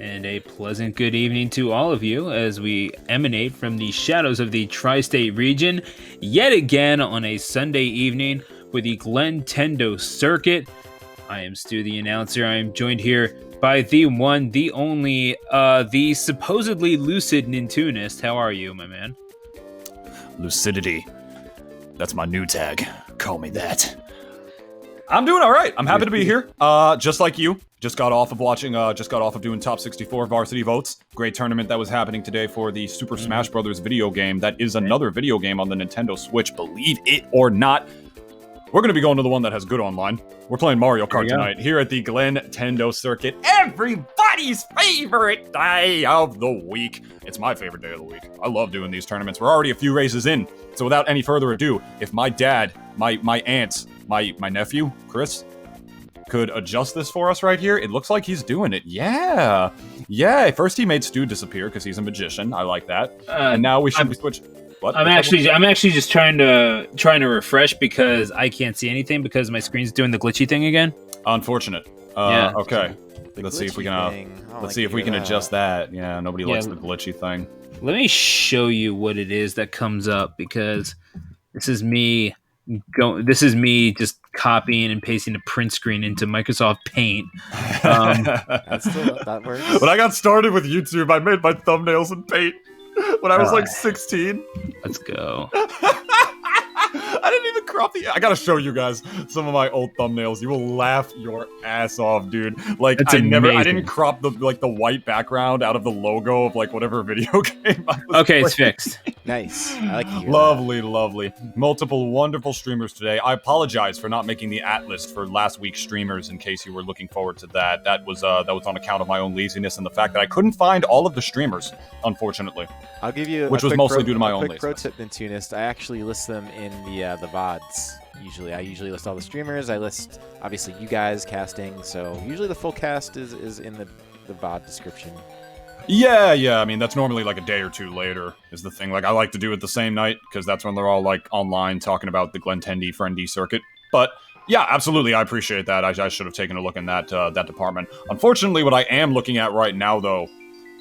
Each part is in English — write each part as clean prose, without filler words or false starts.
and a pleasant good evening to all of you as we emanate from the shadows of the tri-state region yet again on a Sunday evening with the Glentendo circuit. I am Stu, the announcer. I am joined here by the one, the only, the supposedly lucid Nintoonist. How are you, my man? Lucidity. That's my new tag. Call me that. I'm doing all right. I'm happy to be here. Just like you. Just got off of doing top 64 varsity votes. Great tournament that was happening today for the Super Smash Brothers video game. That is another video game on the Nintendo Switch, believe it or not. We're going to be going to the one that has good online. We're playing Mario Kart tonight here at the Glentendo circuit. Everybody's favorite day of the week. It's my favorite day of the week. I love doing these tournaments. We're already a few races in. So without any further ado, if my dad, my aunts, my nephew, Chris, could adjust this for us right here. It looks like he's doing it. Yeah. First he made Stu disappear because he's a magician. I like that. And now we should be switching. What? I'm actually just trying to refresh because I can't see anything because my screen's doing the glitchy thing again. Unfortunate. Yeah. Okay. Let's see if we can adjust that. Yeah, nobody likes the glitchy thing. Let me show you what it is that comes up because this is me just copying and pasting a print screen into Microsoft Paint. That works. When I got started with YouTube, I made my thumbnails in Paint when I was like 16. Let's go. I didn't even crop I gotta show you guys some of my old thumbnails. You will laugh your ass off, dude. Like, I didn't crop the white background out of the logo of like whatever video game I was playing. It's fixed. Nice. I like to hear Lovely. Multiple wonderful streamers today. I apologize for not making the at list for last week's streamers in case you were looking forward to that. That was on account of my own laziness and the fact that I couldn't find all of the streamers, unfortunately. I'll give you which was mostly due to my own laziness. Pro tip, Nintoonist. I actually list them in the VODs. I usually list all the streamers. I list obviously you guys casting. So usually the full cast is in the VOD description. Yeah. I mean, that's normally like a day or two later is the thing. Like, I like to do it the same night because that's when they're all like online talking about the Glentendi friendly circuit. But yeah, absolutely, I appreciate that. I should have taken a look in that department. Unfortunately, what I am looking at right now though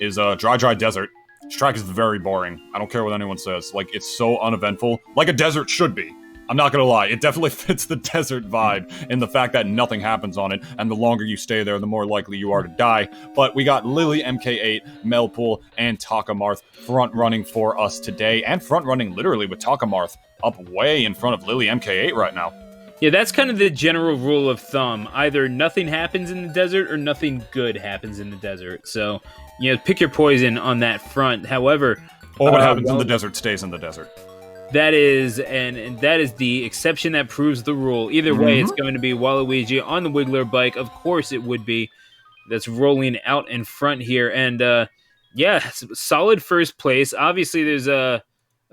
is Dry Desert. This track is very boring. I don't care what anyone says. Like, it's so uneventful, like a desert should be. I'm not gonna lie, it definitely fits the desert vibe in the fact that nothing happens on it, and the longer you stay there, the more likely you are to die. But we got Lily MK8, Melpool, and Takamarth front-running for us today, and front-running literally with Takamarth up way in front of Lily MK8 right now. Yeah, that's kind of the general rule of thumb. Either nothing happens in the desert or nothing good happens in the desert. So, pick your poison on that front. However... Or what happens in the desert stays in the desert. That is the exception that proves the rule. Either way, it's going to be Waluigi on the Wiggler bike. Of course it would be. That's rolling out in front here. And, solid first place. Obviously, there's a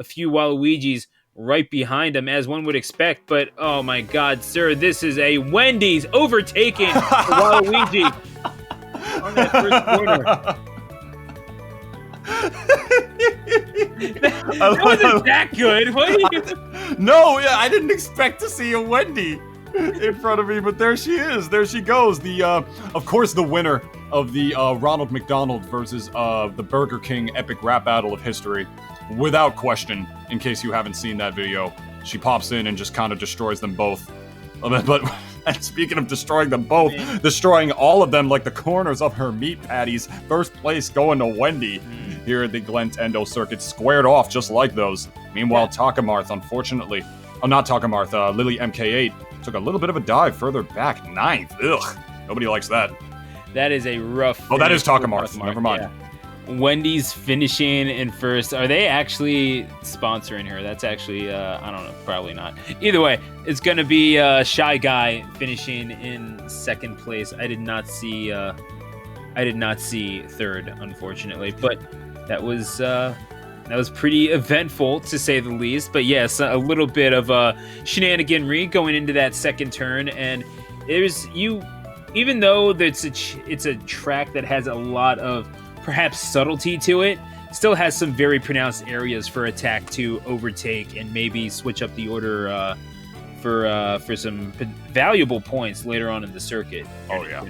few Waluigis right behind him, as one would expect. But, oh my God, sir, this is a Wendy's overtaking Waluigi on that first corner. That wasn't that good. No, I didn't expect to see a Wendy in front of me, but there she is. There she goes. Of course, the winner of the Ronald McDonald versus the Burger King epic rap battle of history, without question. In case you haven't seen that video, she pops in and just kind of destroys them both. But speaking of destroying them both, destroying all of them like the corners of her meat patties. First place going to Wendy. Here at the Glentendo circuit, squared off just like those. Meanwhile, Takamarth, unfortunately... Oh, not Takamarth, Lily MK8 took a little bit of a dive further back. 9th. Ugh. Nobody likes that. That is a rough... Oh, that is Takamarth. Never mind. Yeah. Wendy's finishing in first. Are they actually sponsoring her? That's actually, I don't know, probably not. Either way, it's going to be Shy Guy finishing in second place. I did not see third, unfortunately, but that was pretty eventful to say the least. But yes, a little bit of shenaniganry going into that second turn, and even though it's a track that has a lot of perhaps subtlety to it, still has some very pronounced areas for attack to overtake and maybe switch up the order for some valuable points later on in the circuit. Oh yeah.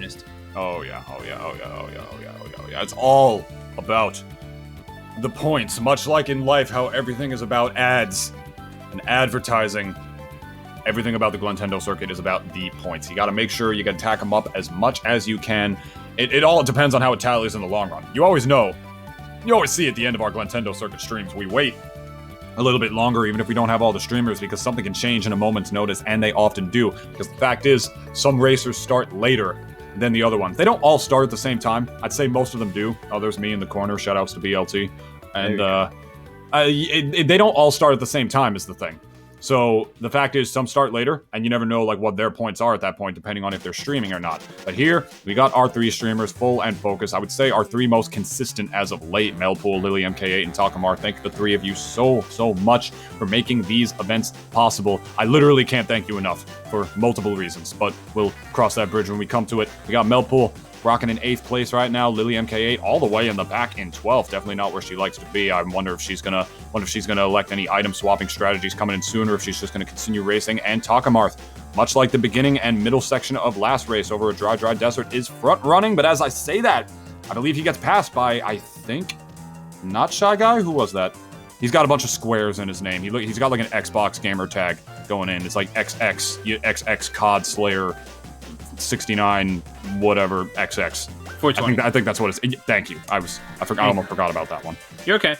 yeah, it's all about the points. Much like in life, how everything is about ads and advertising. Everything about the Glentendo circuit is about the points. You got to make sure you can tack them up as much as you can. It all depends on how it tallies in the long run. You always know. You always see at the end of our Glentendo circuit streams, we wait a little bit longer, even if we don't have all the streamers, because something can change in a moment's notice, and they often do. Because the fact is, some racers start later than the other ones. They don't all start at the same time. I'd say most of them do. Oh, there's me in the corner. Shoutouts to BLT. And they don't all start at the same time is the thing. So the fact is, some start later, and you never know like what their points are at that point, depending on if they're streaming or not. But here, we got our 3 streamers, full and focus. I would say our 3 most consistent as of late, Melpool, Lily MK8, and Takamar. Thank the 3 of you so much for making these events possible. I literally can't thank you enough for multiple reasons, but we'll cross that bridge when we come to it. We got Melpool rocking in 8th place right now. Lily MK8 all the way in the back in 12th. Definitely not where she likes to be. I wonder if she's gonna elect any item swapping strategies coming in soon, or if she's just gonna continue racing. And Takamarth, much like the beginning and middle section of last race over a dry desert, is front running. But as I say that, I believe he gets passed by, I think, not Shy Guy. Who was that? He's got a bunch of squares in his name. He's got like an Xbox gamer tag going in. It's like XX COD Slayer 69 whatever XX 420. I think that's what it's. Thank you. I almost forgot about that one. You're okay.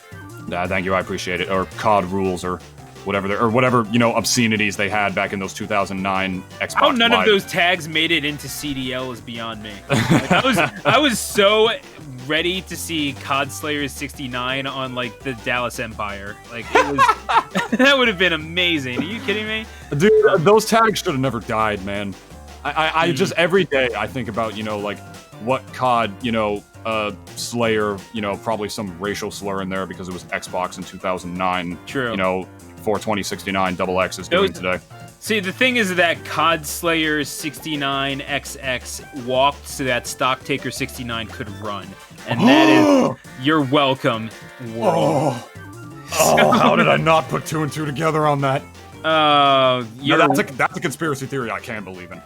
Thank you. I appreciate it. Or COD rules or whatever obscenities they had back in those 2009 Xbox. How none Live. of those tags made it into CDL is beyond me. Like, I was so ready to see COD Slayer 69 on like the Dallas Empire. Like it was that would have been amazing. Are you kidding me? Dude, those tags should have never died, man. I just every day I think about, like what COD, Slayer, probably some racial slur in there because it was Xbox in 2009. True. 42069 XX is doing today. See, the thing is that COD Slayer 69XX walked so that Stock Taker 69 could run. And that is, you're welcome, world. How did I not put 2 and 2 together on that? That's a conspiracy theory I can't believe in.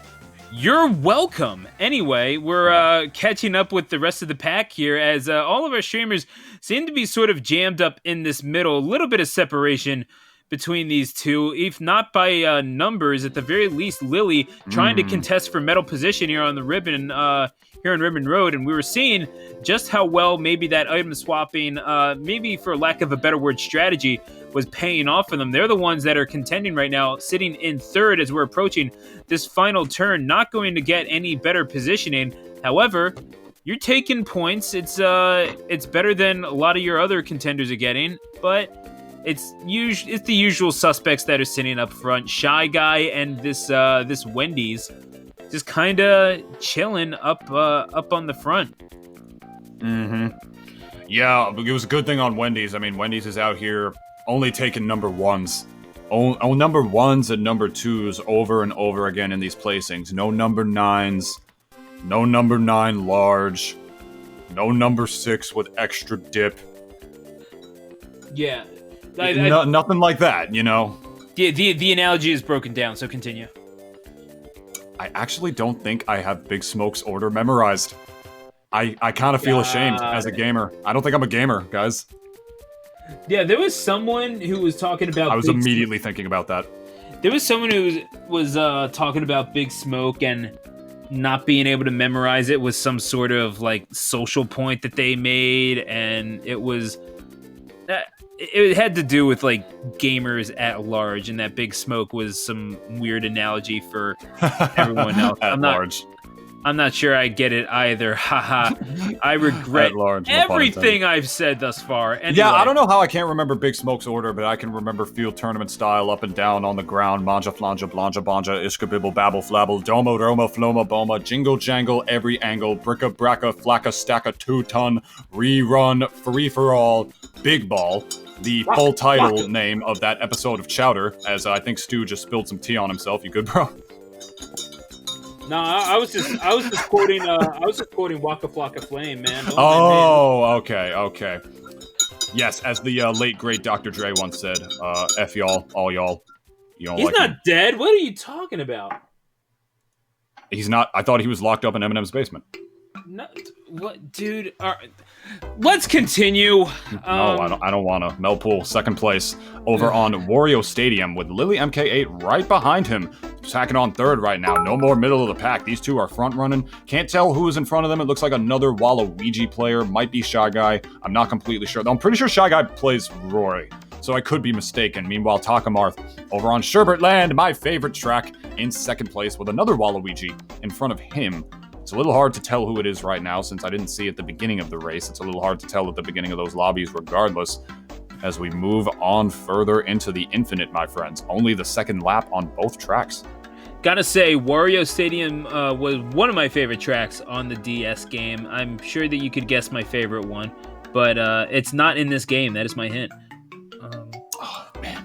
You're welcome. Anyway, we're catching up with the rest of the pack here as all of our streamers seem to be sort of jammed up in this middle. A little bit of separation between these two, if not by numbers, at the very least, Lily trying to contest for medal position here on the ribbon, here on Ribbon Road, and we were seeing just how well maybe that item swapping, maybe for lack of a better word, strategy, was paying off for them. They're the ones that are contending right now, sitting in 3rd as we're approaching this final turn, not going to get any better positioning. However, you're taking points. It's better than a lot of your other contenders are getting, but it's the usual suspects that are sitting up front. Shy Guy and this Wendy's just kind of chilling up on the front. Yeah, it was a good thing on Wendy's. I mean, Wendy's is out here only taking number 1s. Number 1s and number 2s over and over again in these placings. No number 9s. No number 9 large. No number 6 with extra dip. Yeah. Nothing like that, The analogy is broken down, so continue. I actually don't think I have Big Smoke's order memorized. I kind of feel ashamed as a gamer. I don't think I'm a gamer, guys. Yeah, there was someone who was talking about... I was immediately thinking about that. There was someone who was talking about Big Smoke and not being able to memorize it was some sort of like social point that they made, and it was... It had to do with like gamers at large, and that Big Smoke was some weird analogy for everyone else. I'm not sure I get it either. Haha. I regret everything I've said thus far. Anyway. Yeah, I don't know how I can't remember Big Smoke's order, but I can remember field tournament style, up and down, on the ground, manja, flanja, blanja, banja, ishka, bibble, babble, flabble, domo, roma, floma, boma, jingle, jangle, every angle, bricka, bracka, flacka, stacka, 2-ton, rerun, free for all, big ball. The full title name of that episode of Chowder, as I think Stu just spilled some tea on himself. You good, bro? No, I was just quoting Waka Flocka Flame, man. Okay. Yes, as the late great Dr. Dre once said, F y'all, all y'all. You He's not dead. What are you talking about? He's not. I thought he was locked up in Eminem's basement. No, What, dude? Let's continue. No, I don't want to. Melpool, second place, over on Wario Stadium with Lily MK8 right behind him, attacking on third right now. No more middle of the pack. These two are front running. Can't tell who is in front of them. It looks like another Waluigi player. Might be Shy Guy. I'm not completely sure. I'm pretty sure Shy Guy plays Roy, so I could be mistaken. Meanwhile, Takamarth over on Sherbert Land, my favorite track, in second place with another Waluigi in front of him. It's a little hard to tell who it is right now since I didn't see at the beginning of the race. It's a little hard to tell at the beginning of those lobbies regardless. As we move on further into the infinite, my friends. Only the second lap on both tracks. Gotta say, Wario Stadium was one of my favorite tracks on the DS game. I'm sure that you could guess my favorite one, but it's not in this game. That is my hint. Oh, man.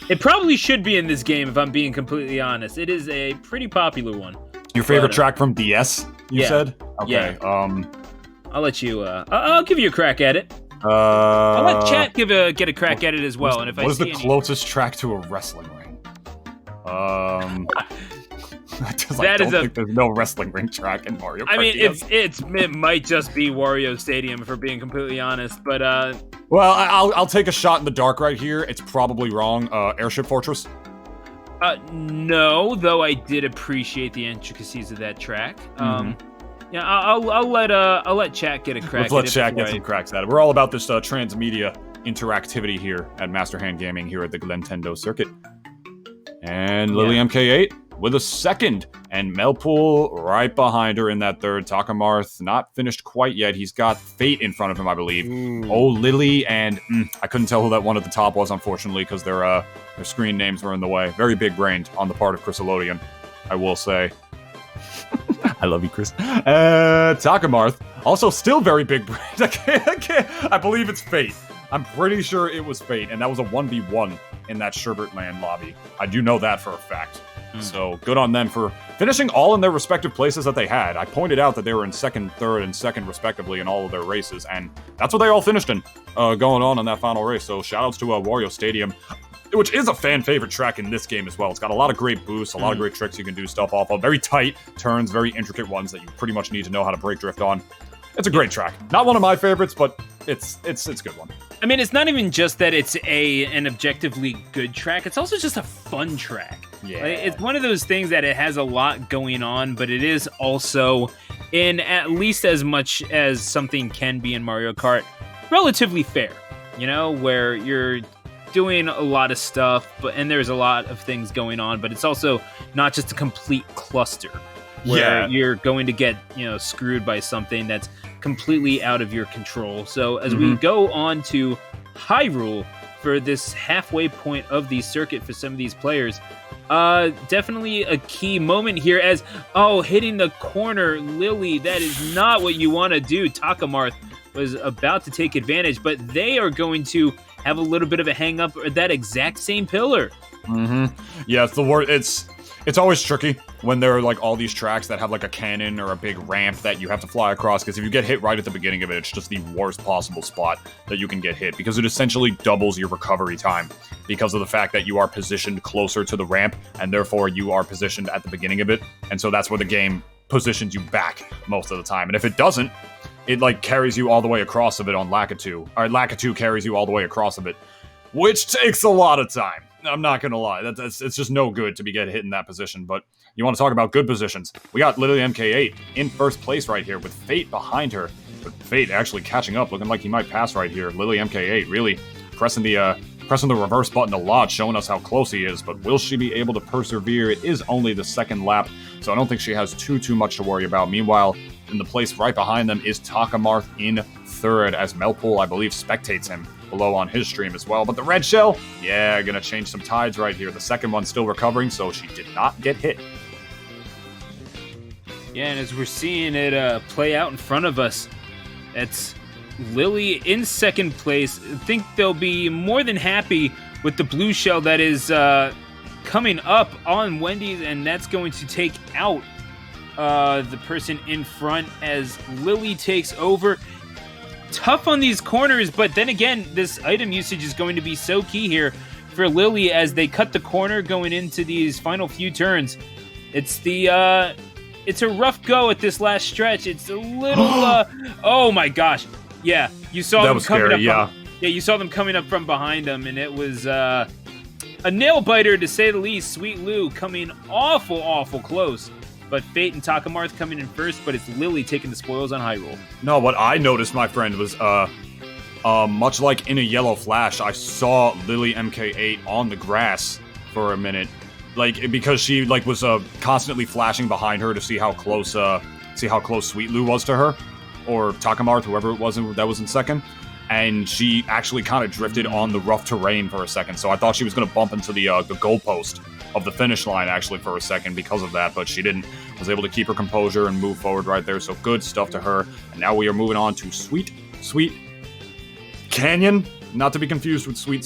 It probably should be in this game if I'm being completely honest. It is a pretty popular one. Your favorite track from DS, you said? Okay, yeah. I'll let you, I'll give you a crack at it. I'll let chat get a crack at it as well. What is the closest track to a wrestling ring? I don't think there's no wrestling ring track in Mario Kart. I mean, it might just be Wario Stadium, if we're being completely honest, but well, I'll take a shot in the dark right here. It's probably wrong. Airship Fortress? No, though I did appreciate the intricacies of that track. Yeah, I'll let chat get a crack. Let's let chat get some cracks at it. We're all about this transmedia interactivity here at Master Hand Gaming here at the Glentendo circuit. And Lily MK8 with a second, and Melpool right behind her in that third. Takamarth not finished quite yet. He's got Fate in front of him, I believe. Oh, Lily, and I couldn't tell who that one at the top was, unfortunately, because their screen names were in the way. Very big-brained on the part of Chrysalodian, I will say. I love you, Chris. Takamarth, also still very big-brained. I believe it's Fate. I'm pretty sure it was Fate, and that was a 1v1 in that Sherbert Land lobby. I do know that for a fact. So good on them for finishing all in their respective places that they had. I pointed out that they were in second, third, and second respectively in all of their races, and that's what they all finished in going on in that final race. So shoutouts to Wario Stadium, which is a fan favorite track in this game as well. It's got a lot of great boosts, a lot of great tricks you can do stuff off of. Very tight turns, very intricate ones that you pretty much need to know how to brake drift on. It's a great track. Not one of my favorites, but it's a good one. I mean, it's not even just that it's an objectively good track. It's also just a fun track. Yeah. Like, it's one of those things that it has a lot going on, but it is also, in at least as much as something can be in Mario Kart, relatively fair. You know, where you're doing a lot of stuff, and there's a lot of things going on, but it's also not just a complete cluster where you're going to get, screwed by something that's completely out of your control. So as we go on to Hyrule for this halfway point of the circuit for some of these players, definitely a key moment here as, hitting the corner, Lily, that is not what you want to do. Takamarth was about to take advantage, but they are going to have a little bit of a hang up at that exact same pillar. Yeah, it's always tricky when there are like all these tracks that have like a cannon or a big ramp that you have to fly across, because if you get hit right at the beginning of it, it's just the worst possible spot that you can get hit, because it essentially doubles your recovery time because of the fact that you are positioned closer to the ramp, and therefore you are positioned at the beginning of it, and so that's where the game positions you back most of the time. And if it doesn't, it like carries you all the way across of it on Lakitu, or Lakitu carries you all the way across of it, which takes a lot of time. I'm not gonna lie, it's just no good to be getting hit in that position. But you want to talk about good positions? We got Lily MK8 in first place right here with Fate behind her, but Fate actually catching up, looking like he might pass right here. Lily MK8 really pressing the reverse button a lot, showing us how close he is. But will she be able to persevere? It is only the second lap, so I don't think she has too much to worry about. Meanwhile, in the place right behind them is Takamarth in third, as Melpool, I believe, spectates him below on his stream as well. But the red shell, gonna change some tides right here. The second one still recovering, so she did not get hit. Yeah, and as we're seeing it play out in front of us, it's Lily in second place. I think they'll be more than happy with the blue shell that is coming up on Wendy's, and that's going to take out the person in front as Lily takes over. Tough on these corners, but then again, this item usage is going to be so key here for Lily as they cut the corner going into these final few turns. It's the it's a rough go at this last stretch. It's a little. Oh my gosh! Yeah, you saw That them was coming scary, up. yeah. Yeah, you saw them coming up from behind them, and it was a nail biter to say the least. Sweet Lou coming awful close. But Fate and Takamarth coming in first, but it's Lily taking the spoils on Hyrule. No, what I noticed, my friend, was much like in a yellow flash, I saw Lily MK8 on the grass for a minute, like because she like was constantly flashing behind her to see how close Sweet Lou was to her, or Takamarth, whoever it was that was in second. And she actually kind of drifted on the rough terrain for a second, so I thought she was going to bump into the goalpost of the finish line actually for a second because of that, but she didn't. Was able to keep her composure and move forward right there, so good stuff to her. And now we are moving on to Sweet Canyon, not to be confused with Sweet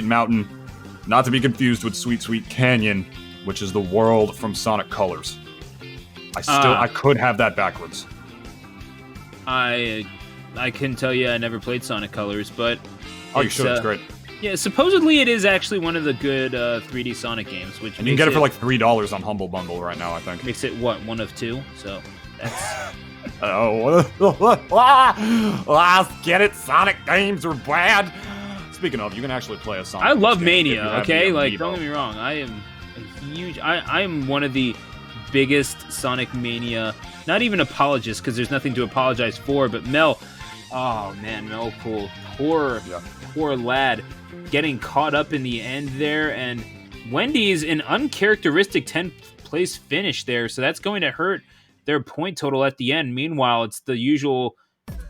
Mountain, not to be confused with Sweet Canyon, which is the world from Sonic Colors. I could have that backwards. I couldn't tell you. I never played Sonic Colors, but You should. It's great. Yeah, supposedly it is actually one of the good 3D Sonic games, which and you can get it for like $3 on Humble Bundle right now, I think. Makes it what, 1 of 2? So that's. Let's get it. Sonic games are bad. Speaking of, you can actually play a Sonic. I love game Mania. Okay, like don't get me wrong. I am a huge. I am one of the biggest Sonic Mania. Not even apologist, because there's nothing to apologize for. But Mel, oh man, Melpool, poor lad, getting caught up in the end there, and Wendy's an uncharacteristic 10th place finish there, so that's going to hurt their point total at the end. Meanwhile, it's the usual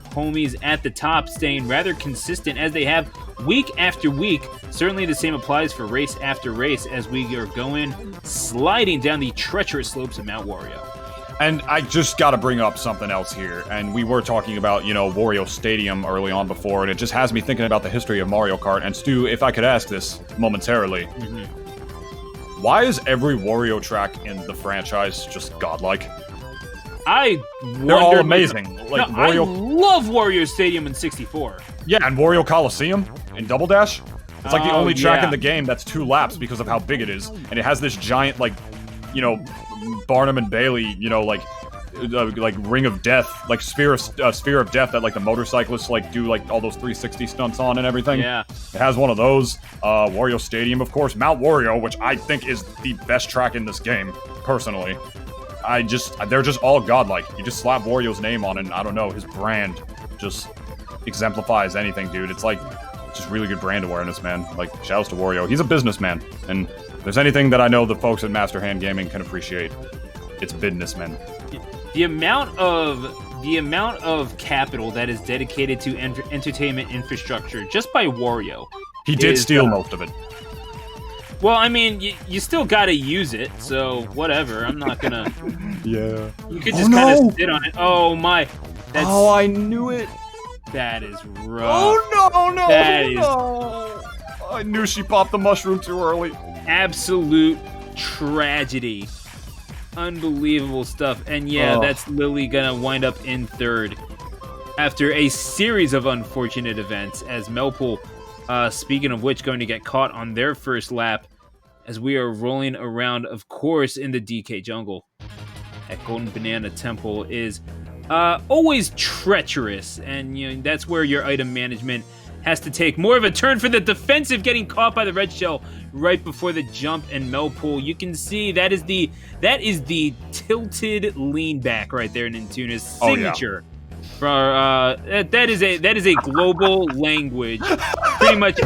homies at the top staying rather consistent as they have week after week. Certainly the same applies for race after race as we are going sliding down the treacherous slopes of Mount Wario. And I just got to bring up something else here. And we were talking about, Wario Stadium early on before, and it just has me thinking about the history of Mario Kart. And Stu, if I could ask this momentarily, why is every Wario track in the franchise just godlike? They're all amazing. Like I love Wario Stadium in 64. Yeah, and Wario Coliseum in Double Dash. It's like the only track yeah. in the game that's 2 laps because of how big it is, and it has this giant Barnum and Bailey, like ring of death, like sphere of death that like the motorcyclists do like all those 360 stunts on and everything. Yeah, it has one of those. Wario Stadium, of course, Mount Wario, which I think is the best track in this game, personally. They're just all godlike. You just slap Wario's name on it, and I don't know, his brand just exemplifies anything, dude. It's like just really good brand awareness, man. Like, shouts to Wario. He's a businessman, and if there's anything that I know the folks at Master Hand Gaming can appreciate, it's businessmen. The amount of capital that is dedicated to entertainment infrastructure just by Wario. He did steal most of it. Well, I mean, you still gotta use it, so whatever. I'm not gonna. Yeah. You could just kind of sit on it. Oh my. I knew it. That is rough. Oh no! That is. I knew she popped the mushroom too early. Absolute tragedy. Unbelievable stuff. And yeah, that's Lily gonna wind up in third after a series of unfortunate events, as Melpool, speaking of which, going to get caught on their first lap as we are rolling around, of course, in the DK jungle. That Golden Banana Temple is always treacherous, and that's where your item management has to take more of a turn for the defensive, getting caught by the red shell right before the jump. And Melpool, you can see that is the tilted lean back right there in Nintuna's signature. For that is a global language. Pretty much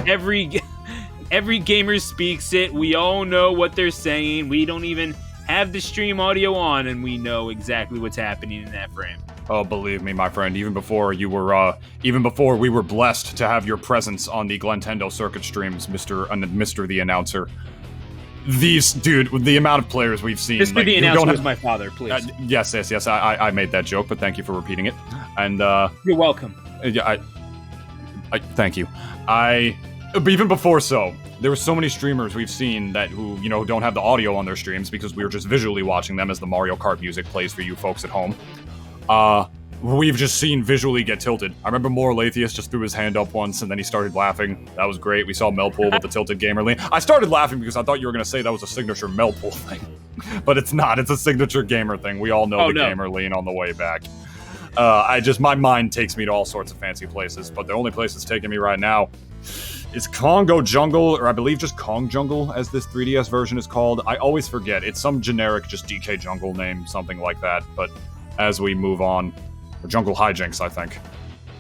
every gamer speaks it. We all know what they're saying. We don't even have the stream audio on, and we know exactly what's happening in that frame. Oh, believe me, my friend. Even before we were blessed to have your presence on the Glentendo circuit streams, Mr. the announcer. The amount of players we've seen. Mr. the announcer was my father, please. Yes. I made that joke, but thank you for repeating it. And you're welcome. Yeah, I thank you. But even before there were so many streamers we've seen who don't have the audio on their streams because we were just visually watching them as the Mario Kart music plays for you folks at home. We've just seen visually get tilted. I remember Moralatheus just threw his hand up once and then he started laughing. That was great. We saw Melpool with the tilted gamer lean. I started laughing because I thought you were going to say that was a signature Melpool thing. But it's not. It's a signature gamer thing. We all know gamer lean on the way back. My mind takes me to all sorts of fancy places, but the only place it's taking me right now is Congo Jungle, or I believe just Kong Jungle, as this 3DS version is called. I always forget. It's some generic, just DK Jungle name, something like that. But as we move on, or Jungle Hijinks, I think.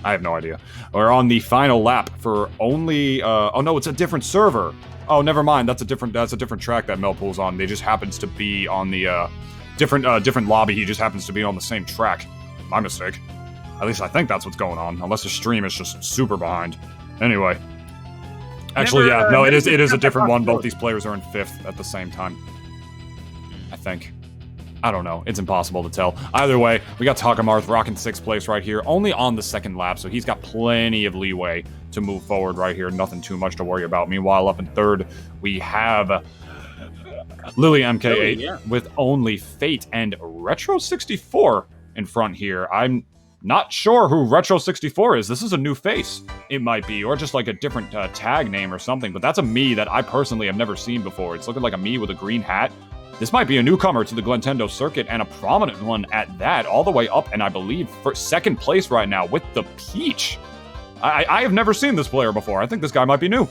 I have no idea. We're on the final lap for only. Oh no, it's a different server. Oh, never mind. That's a different track that Melpool's on. They just happens to be on the different lobby. He just happens to be on the same track. My mistake. At least I think that's what's going on. Unless the stream is just super behind. Anyway. Actually, it is a different one. Both these players are in 5th at the same time. I think. I don't know. It's impossible to tell. Either way, we got Takamarth rocking 6th place right here, only on the 2nd lap, so he's got plenty of leeway to move forward right here. Nothing too much to worry about. Meanwhile, up in 3rd, we have Lily MK8 with only Fate and Retro 64 in front here. I'm not sure who Retro 64 is. This is a new face, it might be, or just like a different tag name or something, but that's a me that I personally have never seen before. It's looking like a me with a green hat. This might be a newcomer to the Glentendo circuit, and a prominent one at that, all the way up, and I believe for 2nd place right now with the Peach. I have never seen this player before. I think this guy might be new.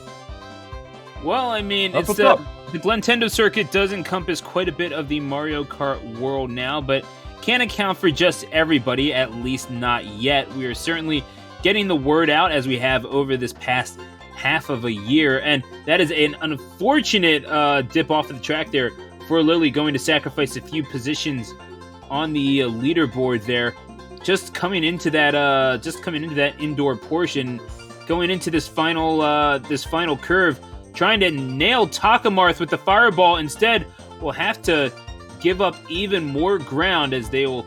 Well, I mean, That's it's the Glentendo circuit does encompass quite a bit of the Mario Kart world now, but can't account for just everybody, at least not yet. We are certainly getting the word out as we have over this past half of a year, and that is an unfortunate dip off of the track there for Lily, going to sacrifice a few positions on the leaderboard there. Just coming into that indoor portion, going into this final curve, trying to nail Takamarth with the fireball. Instead, will have to give up even more ground as they will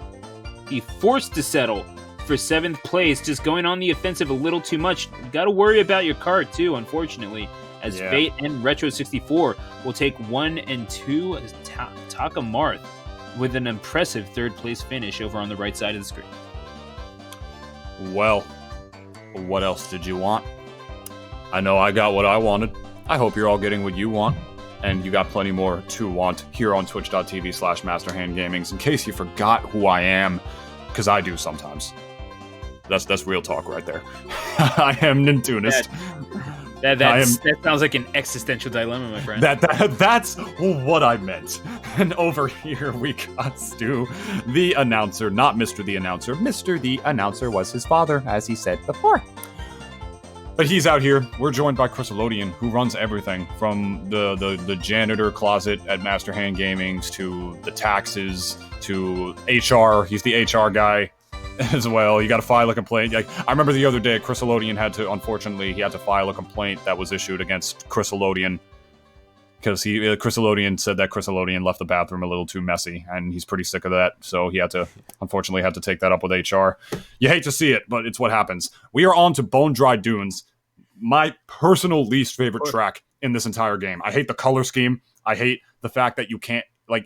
be forced to settle for 7th place. Just going on the offensive a little too much. Got to worry about your kart too, unfortunately, as Fate and Retro 64 will take 1 and 2 as Takamarth with an impressive 3rd place finish over on the right side of the screen. Well, what else did you want? I know I got what I wanted. I hope you're all getting what you want. And you got plenty more to want here on twitch.tv/MasterHandGamings. In case you forgot who I am, because I do sometimes. That's real talk right there. I am Nintoonist. That sounds like an existential dilemma, my friend. That's what I meant. And over here we got Stu, the announcer, not Mr. the Announcer. Mr. the Announcer was his father, as he said before. But he's out here. We're joined by Chrysalodian, who runs everything from the janitor closet at Master Hand Gamings to the taxes to HR. He's the HR guy as well. You got to file a complaint. I remember the other day, Chrysalodian had to file a complaint that was issued against Chrysalodian because Chrysalodian said that Chrysalodian left the bathroom a little too messy, and he's pretty sick of that. So he unfortunately had to take that up with HR. You hate to see it, but it's what happens. We are on to Bone Dry Dunes, my personal least favorite track in this entire game. I hate the color scheme. I hate the fact that you can't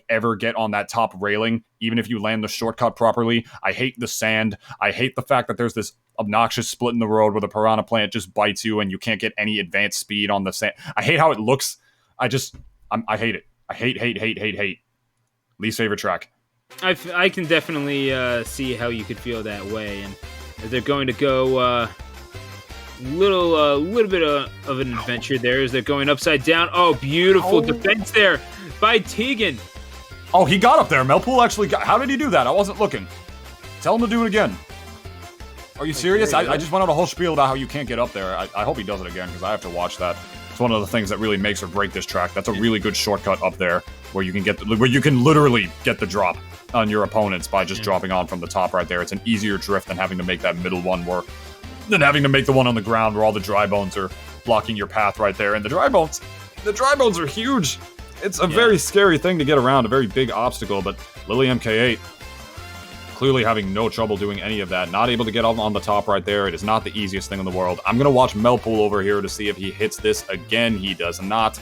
ever get on that top railing, even if you land the shortcut properly. I hate the sand. I hate the fact that there's this obnoxious split in the road where the piranha plant just bites you and you can't get any advanced speed on the sand. I hate how it looks. I hate it. I hate. Least favorite track. I can definitely see how you could feel that way, and they're going to go little bit of an adventure there as they're going upside down. Oh, beautiful defense there by Tegan. Oh, he got up there. Melpool actually got... How did he do that? I wasn't looking. Tell him to do it again. Are you serious? I just went on a whole spiel about how you can't get up there. I hope he does it again, because I have to watch that. It's one of the things that really makes or break this track. That's a really good shortcut up there, where you can literally get the drop on your opponents by just dropping on from the top right there. It's an easier drift than having to make that middle one work, than having to make the one on the ground where all the dry bones are blocking your path right there. And the dry bones are huge. It's a very scary thing to get around, a very big obstacle, but Lily MK8 clearly having no trouble doing any of that. Not able to get on the top right there. It is not the easiest thing in the world. I'm going to watch Melpool over here to see if he hits this again. He does not.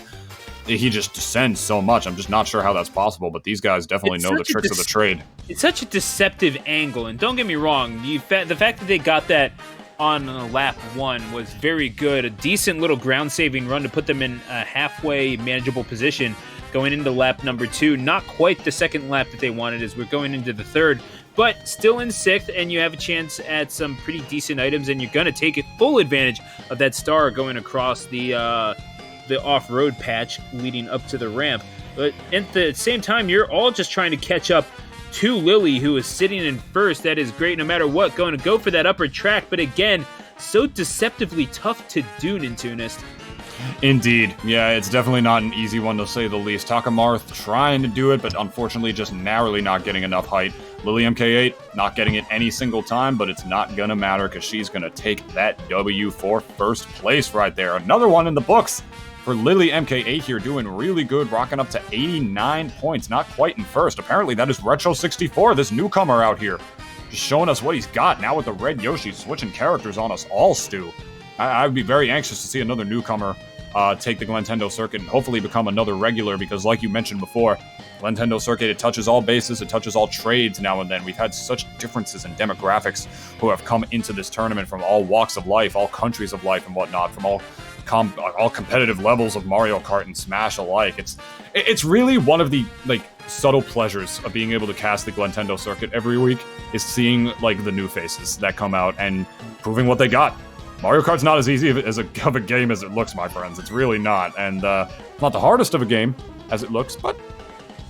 He just descends so much. I'm just not sure how that's possible, but these guys definitely know the tricks of the trade. It's such a deceptive angle, and don't get me wrong, the fact that they got that on lap 1 was very good. A decent little ground-saving run to put them in a halfway manageable position. going into lap number 2. Not quite the second lap that they wanted, as we're going into the third, but still in 6th, and you have a chance at some pretty decent items, and you're going to take full advantage of that star going across the off-road patch leading up to the ramp. But at the same time, you're all just trying to catch up to Lily, who is sitting in first. That is great no matter what, going to go for that upper track, but again, so deceptively tough to do, Nintunist. Indeed. Yeah, it's definitely not an easy one to say the least. Takamarth trying to do it, but unfortunately just narrowly not getting enough height. Lily MK8 not getting it any single time, but it's not gonna matter because she's gonna take that W for first place right there. Another one in the books for Lily MK8 here, doing really good, rocking up to 89 points, not quite in first. Apparently that is Retro64, this newcomer out here, just showing us what he's got. Now with the red Yoshi switching characters on us all, Stu. I would be very anxious to see another newcomer take the Glentendo circuit and hopefully become another regular, because like you mentioned before, Glentendo circuit, it touches all bases, it touches all trades now and then. We've had such differences in demographics who have come into this tournament from all walks of life, all countries of life and whatnot, from all competitive levels of Mario Kart and Smash alike. It's really one of the subtle pleasures of being able to cast the Glentendo circuit every week, is seeing the new faces that come out and proving what they got. Mario Kart's not as easy of a game as it looks, my friends. It's really not, and not the hardest of a game as it looks, but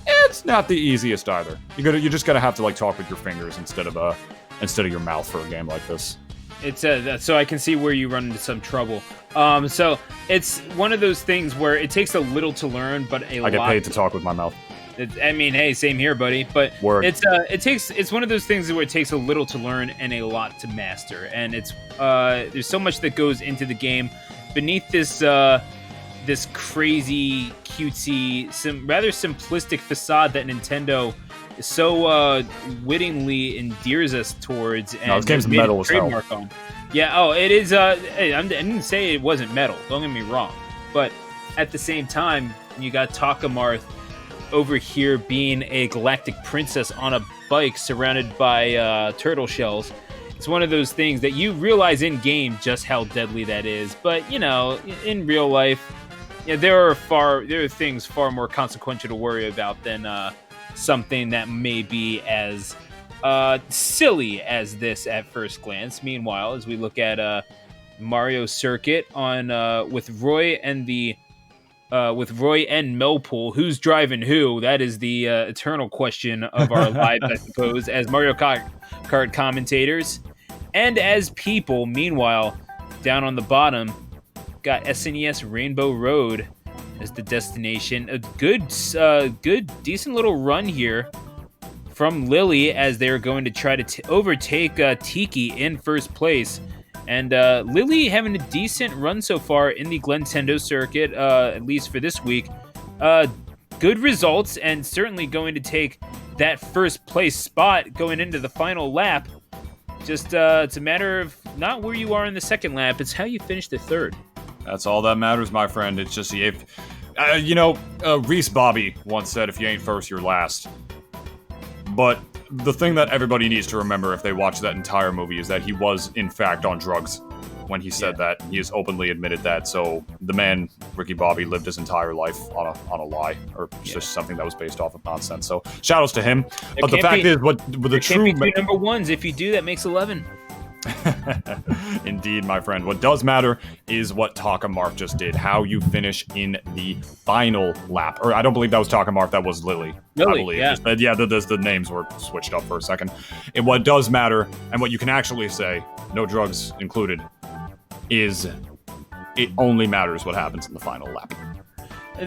it's not the easiest either. You just gotta have to talk with your fingers instead of your mouth for a game like this. It's so I can see where you run into some trouble. So it's one of those things where it takes a little to learn, but I get paid to talk with my mouth. Hey, same here, buddy. But Word. It's one of those things where it takes a little to learn and a lot to master, and it's there's so much that goes into the game beneath this this crazy, cutesy, rather simplistic facade that Nintendo so wittingly endears us towards. And this game's metal as hell. On. Yeah. It is. Hey, I didn't say it wasn't metal. Don't get me wrong, but at the same time, you got Takamarth over here being a galactic princess on a bike surrounded by turtle shells. It's one of those things that you realize in game just how deadly that is, but in real life, there are things far more consequential to worry about than something that may be as silly as this at first glance. Meanwhile, as we look at Mario Circuit on with Roy and Melpool, who's driving who? That is the eternal question of our lives, I suppose, as Mario Kart commentators. And as people, meanwhile, down on the bottom, got SNES Rainbow Road as the destination. A good, decent little run here from Lily, as they're going to try to overtake Tiki in first place. And Lily having a decent run so far in the Glentendo circuit, at least for this week. Good results, and certainly going to take that first place spot going into the final lap. Just it's a matter of not where you are in the second lap, it's how you finish the third. That's all that matters, my friend. It's just Reese Bobby once said, if you ain't first, you're last. But the thing that everybody needs to remember if they watch that entire movie is that he was, in fact, on drugs when he said that. He has openly admitted that. So the man, Ricky Bobby, lived his entire life on a lie, or just something that was based off of nonsense. So shout outs to him. But the fact is, what the true... Can't be two number ones. If you do, that makes 11. Indeed, my friend. What does matter is what Takamarth just did. How you finish in the final lap. Or I don't believe that was Takamarth, that was Lily. I believe. Yeah. The names were switched up for a second. And what does matter, and what you can actually say, no drugs included, is it only matters what happens in the final lap.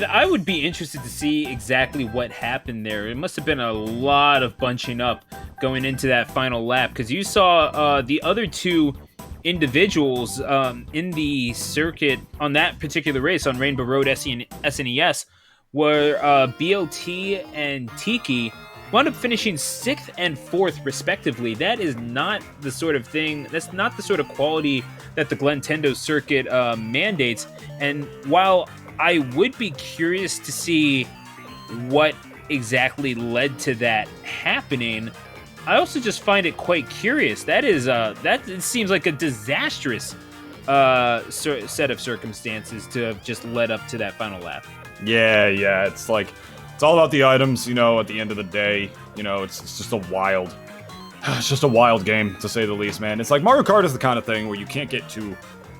I would be interested to see exactly what happened there. It must have been a lot of bunching up going into that final lap, because you saw the other two individuals in the circuit on that particular race on Rainbow Road SNES were BLT and Tiki wound up finishing 6th and 4th respectively. That is not the sort of thing, that's not the sort of quality that the Glentendo circuit mandates. And while I would be curious to see what exactly led to that happening, I also just find it quite curious. That it seems like a disastrous set of circumstances to have just led up to that final lap. Yeah. It's like, it's all about the items, at the end of the day. It's just a wild... It's just a wild game, to say the least, man. It's like Mario Kart is the kind of thing where you can't get too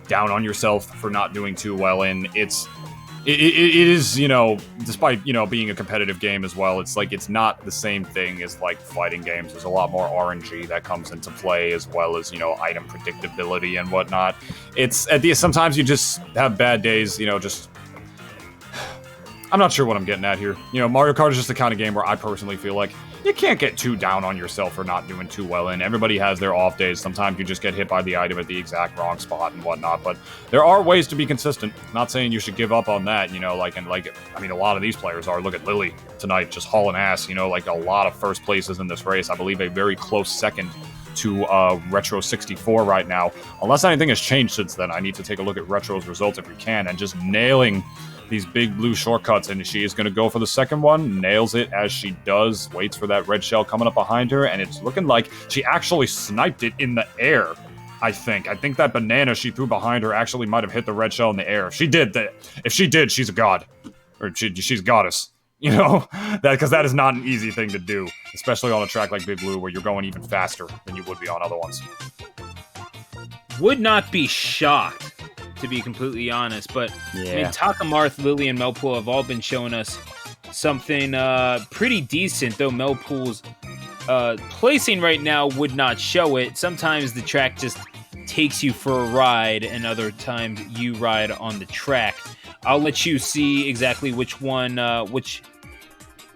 down on yourself for not doing too well in. It is, despite, being a competitive game as well, it's like it's not the same thing as like fighting games. There's a lot more RNG that comes into play, as well as, item predictability and whatnot. Sometimes you just have bad days, just... I'm not sure what I'm getting at here. Mario Kart is just the kind of game where I personally feel like you can't get too down on yourself for not doing too well in. Everybody has their off days. Sometimes you just get hit by the item at the exact wrong spot and whatnot, but there are ways to be consistent. Not saying you should give up on that, a lot of these players are. Look at Lily tonight, just hauling ass, like a lot of first places in this race. I believe a very close second to Retro 64 right now. Unless anything has changed since then, I need to take a look at Retro's results if we can, and just nailing these big blue shortcuts, and she is going to go for the second one, nails it as she does, waits for that red shell coming up behind her, and it's looking like she actually sniped it in the air, I think. I think that banana she threw behind her actually might have hit the red shell in the air. If she did, she's a god. Or she's a goddess. Because that is not an easy thing to do, especially on a track like Big Blue where you're going even faster than you would be on other ones. Would not be shocked, to be completely honest, but yeah. Takamarth, Lily, and Melpool have all been showing us something pretty decent, though Melpool's placing right now would not show it. Sometimes the track just takes you for a ride, and other times you ride on the track. I'll let you see exactly which one, which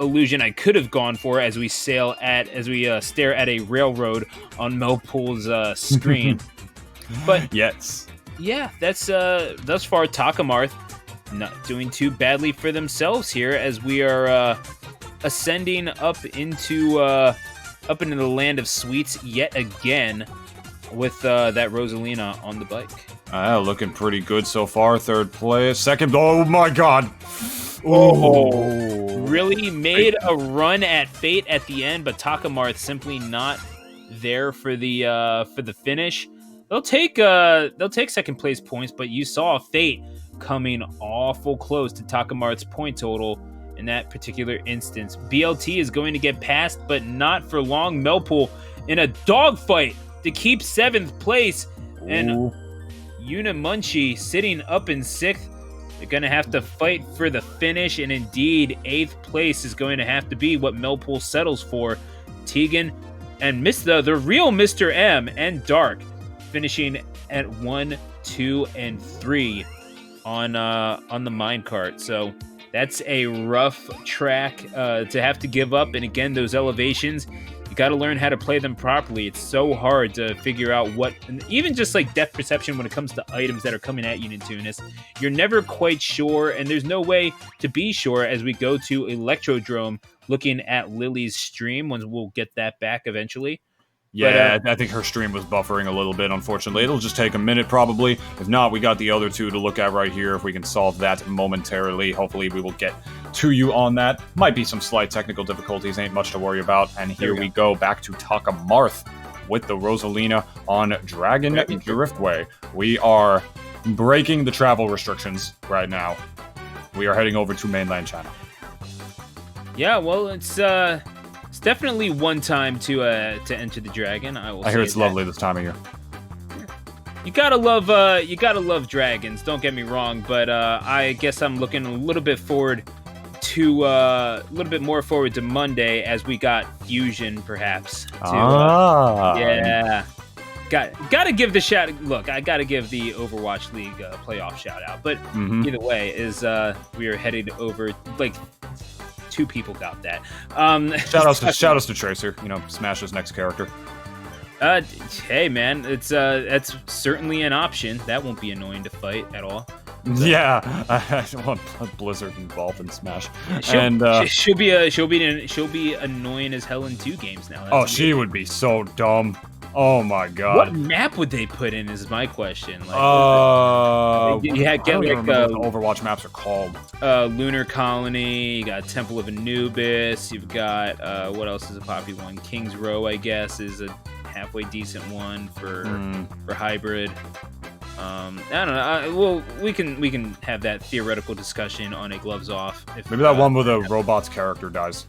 illusion I could have gone for as we stare at a railroad on Melpool's screen. But yes. Yeah, that's thus far Takamarth not doing too badly for themselves here as we are ascending up into the land of sweets yet again with that Rosalina on the bike. Looking pretty good so far. Third place, second. Oh my God! Oh, really made a run at Fate at the end, but Takamarth simply not there for the finish. They'll take second place points, but you saw Fate coming awful close to Takamarth's point total in that particular instance. BLT is going to get passed, but not for long. Melpool in a dogfight to keep 7th place, and Unimunchi sitting up in 6th. They're going to have to fight for the finish, and indeed, 8th place is going to have to be what Melpool settles for. Tegan and the real Mr. M and Dark finishing at 1, 2, and 3 on the minecart. So that's a rough track to have to give up. And again, those elevations, you got to learn how to play them properly. It's so hard to figure out what, even just like depth perception when it comes to items that are coming at you, Nintunis. You're never quite sure, and there's no way to be sure as we go to Electrodrome looking at Lily's stream, when we'll get that back eventually. Yeah, but, I think her stream was buffering a little bit, unfortunately. It'll just take a minute, probably. If not, we got the other two to look at right here. If we can solve that momentarily, hopefully we will get to you on that. Might be some slight technical difficulties, ain't much to worry about. And here we go back to Takamarth with the Rosalina on Dragon Driftway. We are breaking the travel restrictions right now. We are heading over to mainland China. Yeah, well, it's definitely one time to enter the dragon. I hear it's lovely this time of year. You gotta love dragons. Don't get me wrong, but I guess I'm looking a little bit more forward to Monday as we got Fusion, perhaps. Yeah. Gotta give the shout. Look, I gotta give the Overwatch League playoff shout out. But either way, is we are headed over. Like, 2 people got that. Shout outs to Tracer. Smash's next character. Hey man, that's certainly an option. That won't be annoying to fight at all. So. Yeah, I don't want Blizzard involved in Smash. She'll be annoying as hell in 2 games now. She would be so dumb. Oh my God! What map would they put in? Is my question. Like, I don't remember what the Overwatch maps are called. Lunar Colony. You got Temple of Anubis. You've got what else is a popular one? King's Row, I guess, is a halfway decent one for hybrid. I don't know. Well, we can have that theoretical discussion on a gloves off. If, Maybe that one where the robot's character dies.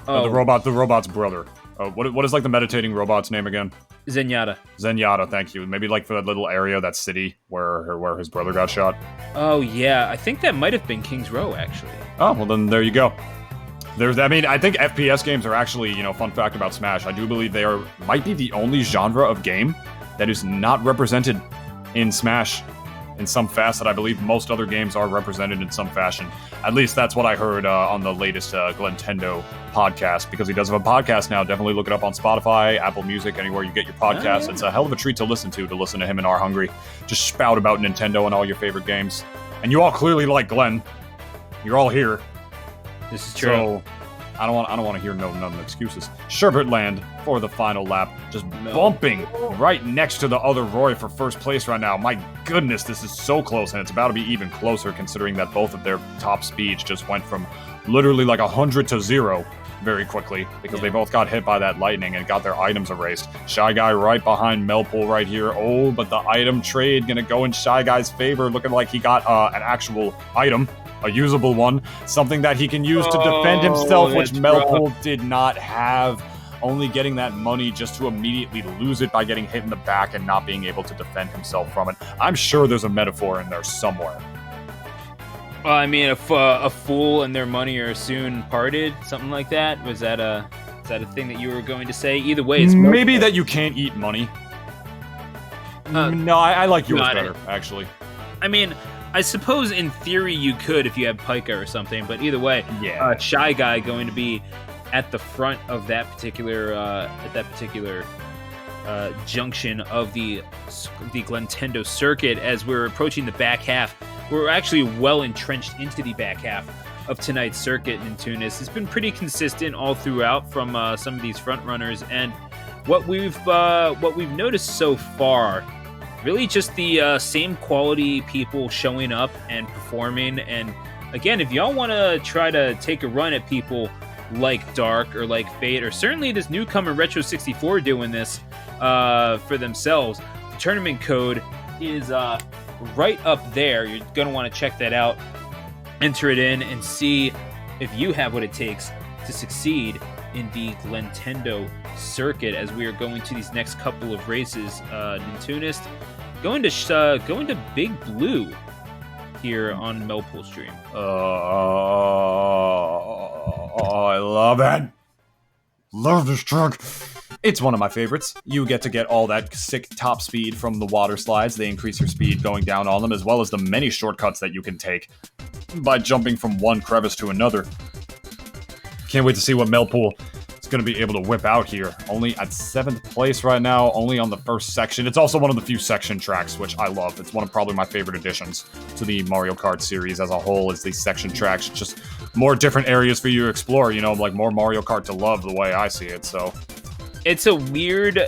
Oh, The robot's brother. What is like the meditating robot's name again? Zenyatta. Zenyatta, thank you. Maybe like for that little area, that city where his brother got shot. Oh yeah, I think that might have been King's Row actually. Oh well, then there you go. I think FPS games are actually, fun fact about Smash. I do believe they might be the only genre of game that is not represented in Smash in some facet. I believe most other games are represented in some fashion. At least that's what I heard on the latest Glentendo podcast, because he does have a podcast now. Definitely look it up on Spotify, Apple Music, anywhere you get your podcasts. Oh, yeah. It's a hell of a treat to listen to him and Our Hungry just spout about Nintendo and all your favorite games. And you all clearly like Glenn. You're all here. This is true. So, I don't want to hear none of the excuses. Sherbert Land for the final lap, just bumping right next to the other Roy for first place right now. My goodness, this is so close, and it's about to be even closer considering that both of their top speeds just went from literally like 100 to 0 very quickly, because they both got hit by that lightning and got their items erased. Shy Guy right behind Melpool right here. Oh, but the item trade gonna go in Shy Guy's favor, looking like he got an actual item. A usable one, something that he can use to defend himself, which Melpool did not have, only getting that money just to immediately lose it by getting hit in the back and not being able to defend himself from it. I'm sure there's a metaphor in there somewhere. I mean, if a fool and their money are soon parted, something like that. Is that a thing that you were going to say? Either way, it's maybe that you can't eat money. No, I like yours better, actually. I mean, I suppose in theory you could if you have Pica or something, but either way, Shy Guy going to be at the front of that particular junction of the Glentendo circuit as we're approaching the back half. We're actually well entrenched into the back half of tonight's circuit in Tunis. It's been pretty consistent all throughout from some of these front runners, and what we've noticed so far. Really just the same quality people showing up and performing. And again, if y'all want to try to take a run at people like Dark or like Fate, or certainly this newcomer Retro 64 doing this for themselves, the tournament code is right up there. You're going to want to check that out, enter it in, and see if you have what it takes to succeed in the Glentendo circuit as we are going to these next couple of races in Tunis. Going to Big Blue here on Melpool stream. I love it. Love this track. It's one of my favorites. You get to get all that sick top speed from the water slides. They increase your speed going down on them, as well as the many shortcuts that you can take by jumping from one crevice to another. Can't wait to see what Melpool is going to be able to whip out here. Only at 7th place right now, only on the first section. It's also one of the few section tracks, which I love. It's one of probably my favorite additions to the Mario Kart series as a whole, is these section tracks. Just more different areas for you to explore, like more Mario Kart to love the way I see it, so... It's a weird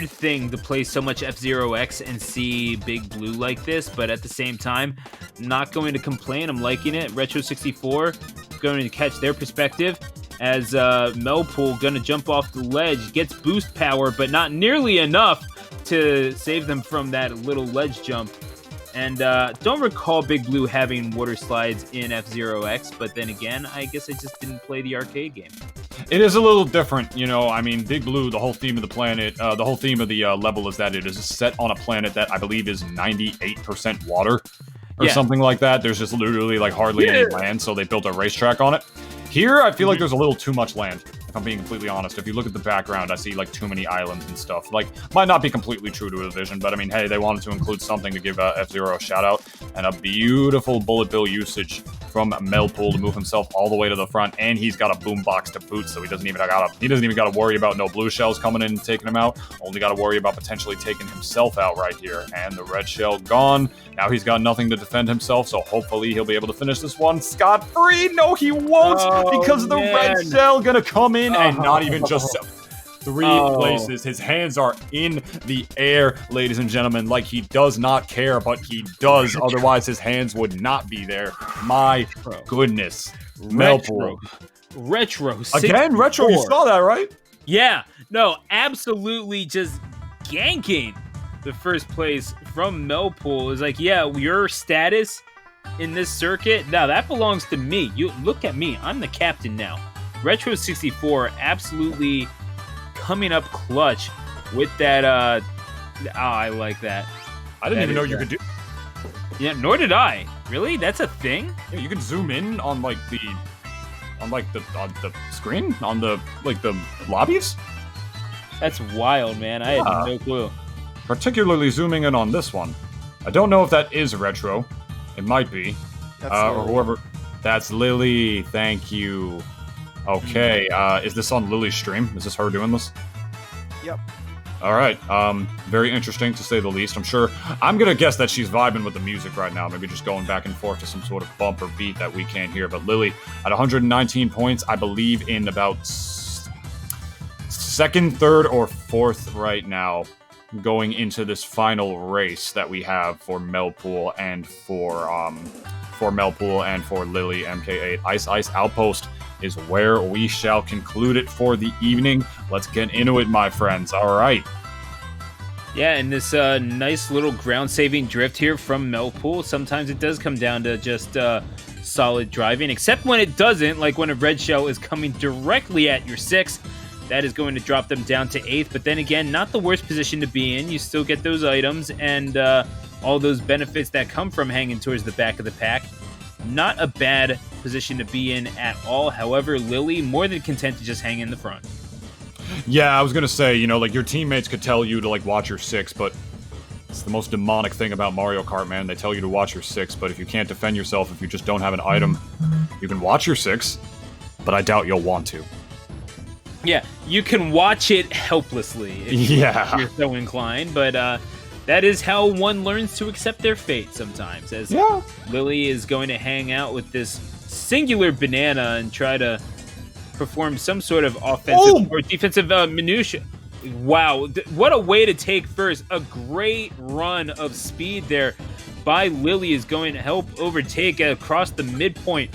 thing to play so much F-Zero X and see Big Blue like this, but at the same time, not going to complain. I'm liking it. Retro 64, going to catch their perspective as Melpool gonna jump off the ledge, gets boost power, but not nearly enough to save them from that little ledge jump. And don't recall Big Blue having water slides in F-Zero X, but then again, I guess I just didn't play the arcade game. It is a little different, I mean, Big Blue, the whole theme of the planet, the whole theme of the level is that it is set on a planet that I believe is 98% water or something like that. There's just literally like hardly any land, so they built a racetrack on it. Here, I feel like there's a little too much land, if I'm being completely honest. If you look at the background, I see like too many islands and stuff. Like, might not be completely true to the vision, but I mean, hey, they wanted to include something to give F-Zero a shout out, and a beautiful bullet bill usage from Melpool to move himself all the way to the front, and he's got a boombox to boot, so he doesn't even gotta worry about no blue shells coming in and taking him out. Only gotta worry about potentially taking himself out right here. And the red shell gone. Now he's got nothing to defend himself, so hopefully he'll be able to finish this one scot-free. No, he won't, because the red shell gonna come in and not even just 3 places. His hands are in the air, ladies and gentlemen, like he does not care, but he does. Otherwise, his hands would not be there. My goodness. Melpool. Retro. Again, Retro, you saw that, right? Yeah. No, absolutely just ganking the first place from Melpool is like, yeah, your status in this circuit, now that belongs to me. You look at me. I'm the captain now. Retro 64 absolutely coming up clutch with that. I like that. I didn't even know you could do. Yeah, nor did I. Really? That's a thing? Yeah, you can zoom in on the screen on the lobbies. That's wild, man. I had no clue. Particularly zooming in on this one. I don't know if that is retro. It might be. Or whoever. That's Lily. Thank you. Okay. Is this on Lily's stream? Is this her doing this? Yep. All right. Very interesting to say the least. I'm gonna guess that she's vibing with the music right now. Maybe just going back and forth to some sort of bump or beat that we can't hear. But Lily at 119 points, I believe in about second, third, or fourth right now, going into this final race that we have for Melpool and for Lily MK8. Ice Outpost is where we shall conclude it for the evening. Let's get into it, my friends. All right. Yeah, and this nice little ground-saving drift here from Melpool. Sometimes it does come down to just solid driving, except when it doesn't, like when a red shell is coming directly at your 6. That is going to drop them down to 8th, but then again, not the worst position to be in. You still get those items and all those benefits that come from hanging towards the back of the pack. Not a bad position to be in at all. However, Lily, more than content to just hang in the front. Yeah, I was gonna say, your teammates could tell you to, watch your 6, but it's the most demonic thing about Mario Kart, man. They tell you to watch your 6, but if you can't defend yourself, if you just don't have an item, you can watch your 6, but I doubt you'll want to. Yeah, you can watch it helplessly if you're so inclined, but that is how one learns to accept their fate sometimes, as Lily is going to hang out with this singular banana and try to perform some sort of offensive or defensive minutia. Wow, what a way to take first. A great run of speed there by Lily is going to help overtake across the midpoint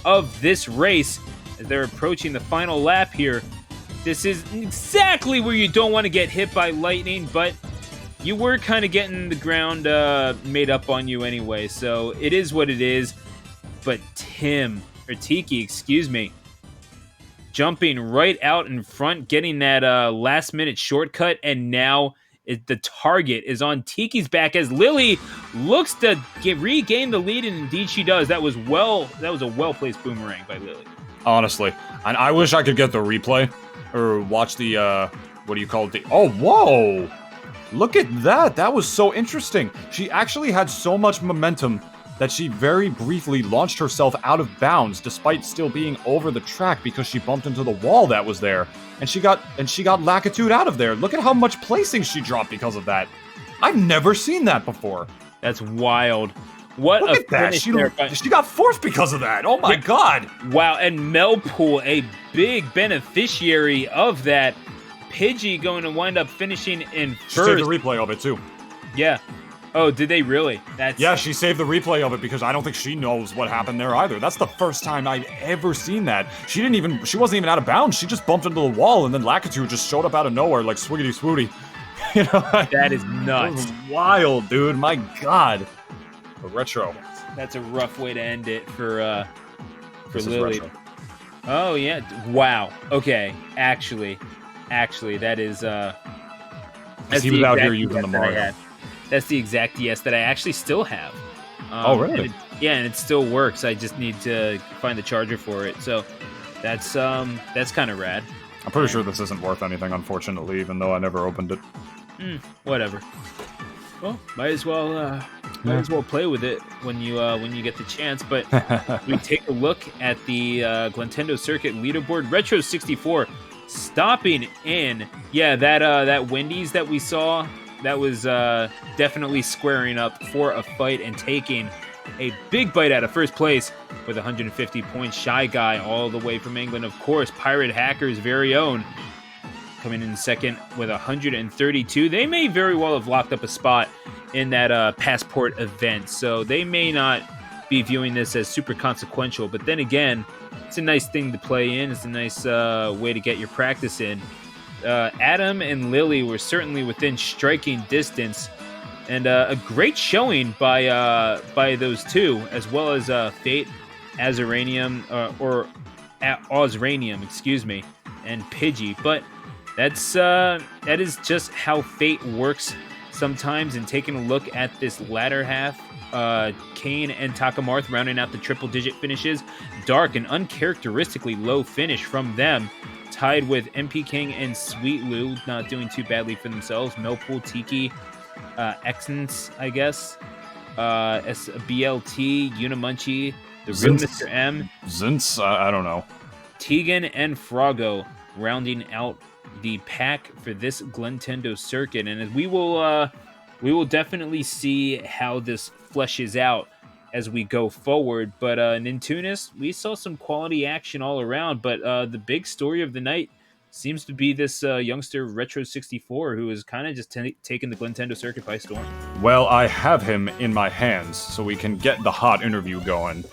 of this race as they're approaching the final lap here. This is exactly where you don't want to get hit by lightning, but you were kind of getting the ground made up on you anyway, so it is what it is. But Tiki, jumping right out in front, getting that last-minute shortcut, and now the target is on Tiki's back as Lily looks to regain the lead, and indeed she does. That was a well-placed boomerang by Lily. Honestly, and I wish I could get the replay. Or watch the, what do you call it? Oh, whoa! Look at that! That was so interesting. She actually had so much momentum that she very briefly launched herself out of bounds despite still being over the track because she bumped into the wall that was there. And she got Lackitude out of there. Look at how much placing she dropped because of that. I've never seen that before. That's wild. What Look a at that! finish She got fourth because of that. Oh my god! Wow, and Melpool, a big beneficiary of that. Pidgey going to wind up finishing in first. She saved the replay of it too. Yeah. Oh, did they really? Yeah, she saved the replay of it because I don't think she knows what happened there either. That's the first time I've ever seen that. She wasn't even out of bounds. She just bumped into the wall, and then Lackitude just showed up out of nowhere like swiggity swooty. That is nuts. That was wild, dude. My god. The retro. That's a rough way to end it for Lily. Retro. Oh yeah! Wow. Okay. Actually, that is. He was out here using the Mario. That's the exact DS that I actually still have. Really? And it still works. I just need to find the charger for it. So that's kind of rad. I'm pretty sure this isn't worth anything, unfortunately, even though I never opened it. Whatever. Well, might as well play with it when you get the chance. But we take a look at the Glentendo Circuit leaderboard. Retro 64 stopping in. Yeah, that Wendy's that we saw, that was definitely squaring up for a fight and taking a big bite out of first place with 150 points. Shy Guy all the way from England, of course. Pirate Hacker's very own coming in second with 132. They may very well have locked up a spot in that passport event, so they may not be viewing this as super consequential. But then again, it's a nice thing to play in. It's a nice way to get your practice in. Adam and Lily were certainly within striking distance, and a great showing by those two, as well as Fate, Azuranium, or Ozranium, excuse me, and Pidgey. But that is just how Fate works sometimes. And taking a look at this latter half, Kane and Takamarth rounding out the triple-digit finishes. Dark, an uncharacteristically low finish from them, tied with MP King and Sweet Lou, not doing too badly for themselves. Melpool, Tiki, Exence, I guess, BLT, Unimunchi, the real Mr. M, Zinz, I don't know. Tegan and Froggo rounding out the pack for this Glentendo circuit, and we will definitely see how this fleshes out as we go forward. But in Tunis, we saw some quality action all around, but the big story of the night seems to be this youngster Retro64, who is kind of just taking the Glentendo circuit by storm. Well, I have him in my hands, so we can get the hot interview going.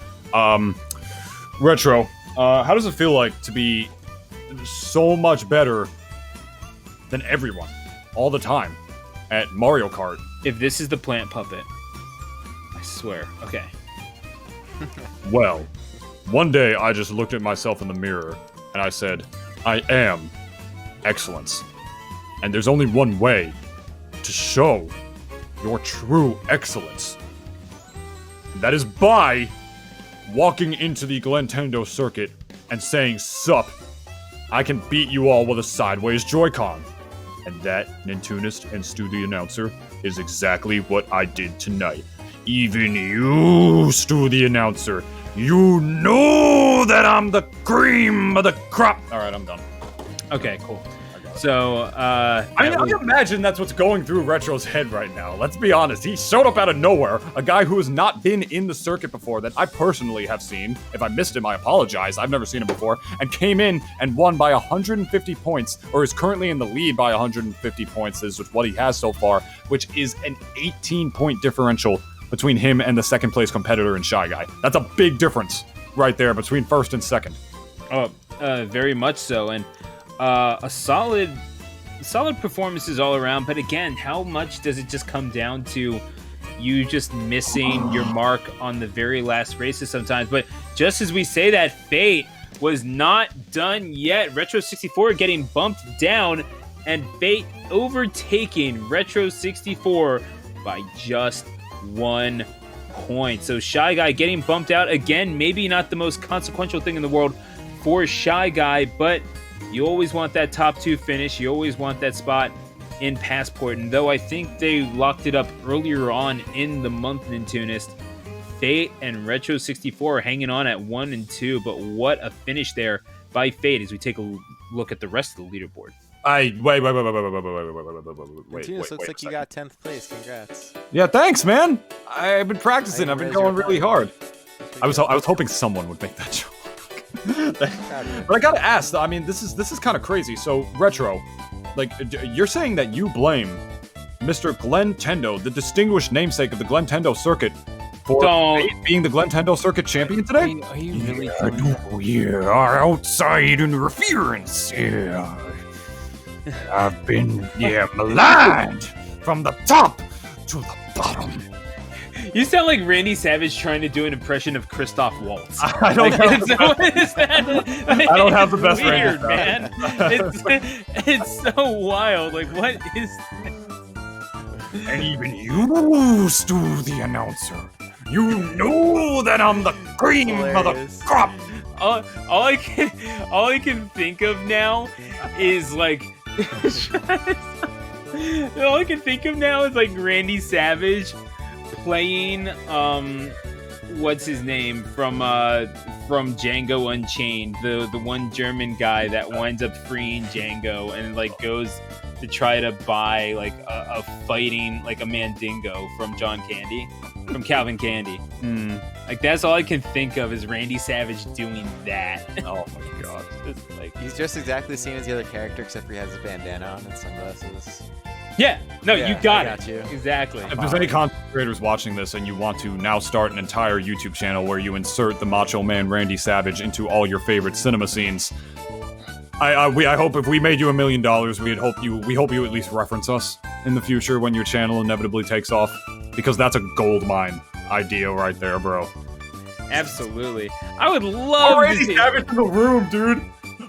Retro, how does it feel like to be so much better than everyone, all the time, at Mario Kart? If this is the plant puppet, I swear. Okay. Well, one day I just looked at myself in the mirror, and I said, I am excellence. And there's only one way to show your true excellence. And that is by walking into the Glentendo circuit and saying, sup, I can beat you all with a sideways Joy-Con. And that, Nintoonist and Stu the Announcer, is exactly what I did tonight. Even you, Stu the Announcer, you know that I'm the cream of the crop. Alright, I'm done. Okay, cool. So, I imagine that's what's going through Retro's head right now. Let's be honest. He showed up out of nowhere. A guy who has not been in the circuit before that I personally have seen. If I missed him, I apologize. I've never seen him before. And came in and won by 150 points, or is currently in the lead by 150 points, is what he has so far, which is an 18-point differential between him and the second place competitor in Shy Guy. That's a big difference right there between first and second. Oh, very much so. And a solid performances all around, but again, how much does it just come down to you just missing your mark on the very last races sometimes? But just as we say that, Fate was not done yet. Retro64 getting bumped down, and Fate overtaking Retro64 by just 1 point. So Shy Guy getting bumped out again, maybe not the most consequential thing in the world for Shy Guy, but you always want that top 2 finish. You always want that spot in Passport. And though I think they locked it up earlier on in the month in Tunis, Fate and Retro64 are hanging on at 1 and 2. But what a finish there by Fate as we take a look at the rest of the leaderboard. Wait. Tunis looks like you got 10th place. Congrats. Yeah, thanks, man. I've been practicing. I've been going really hard. I was hoping someone would make that joke. But I gotta ask, I mean, this is kind of crazy. So, Retro, like, you're saying that you blame Mr. Glentendo, the distinguished namesake of the Glentendo circuit, for being the Glentendo circuit champion today? Are you really? You are outside interference. Yeah. I've been maligned from the top to the bottom. You sound like Randy Savage trying to do an impression of Christoph Waltz. I don't have the best weird, Randy man. It's so wild. Like, what is that? And even you, Stu the Announcer, you know that I'm the cream of the crop. All I can think of now is like all I can think of now is like Randy Savage playing what's his name from Django Unchained, the one German guy that winds up freeing Django and like goes to try to buy like a fighting like a Mandingo from from Calvin Candy. Like that's all I can think of is Randy Savage doing that. Oh my god. Like, he's just exactly the same as the other character except for he has a bandana on and sunglasses. Yeah, no, Yeah, you got I got it. you. Exactly. If there's any content creators watching this and you want to now start an entire YouTube channel where you insert the Macho Man Randy Savage into all your favorite cinema scenes, I hope if we made you $1 million, we hope you at least reference us in the future when your channel inevitably takes off, because that's a gold mine idea right there, bro. Absolutely. I would love to see. Have it in the room, dude.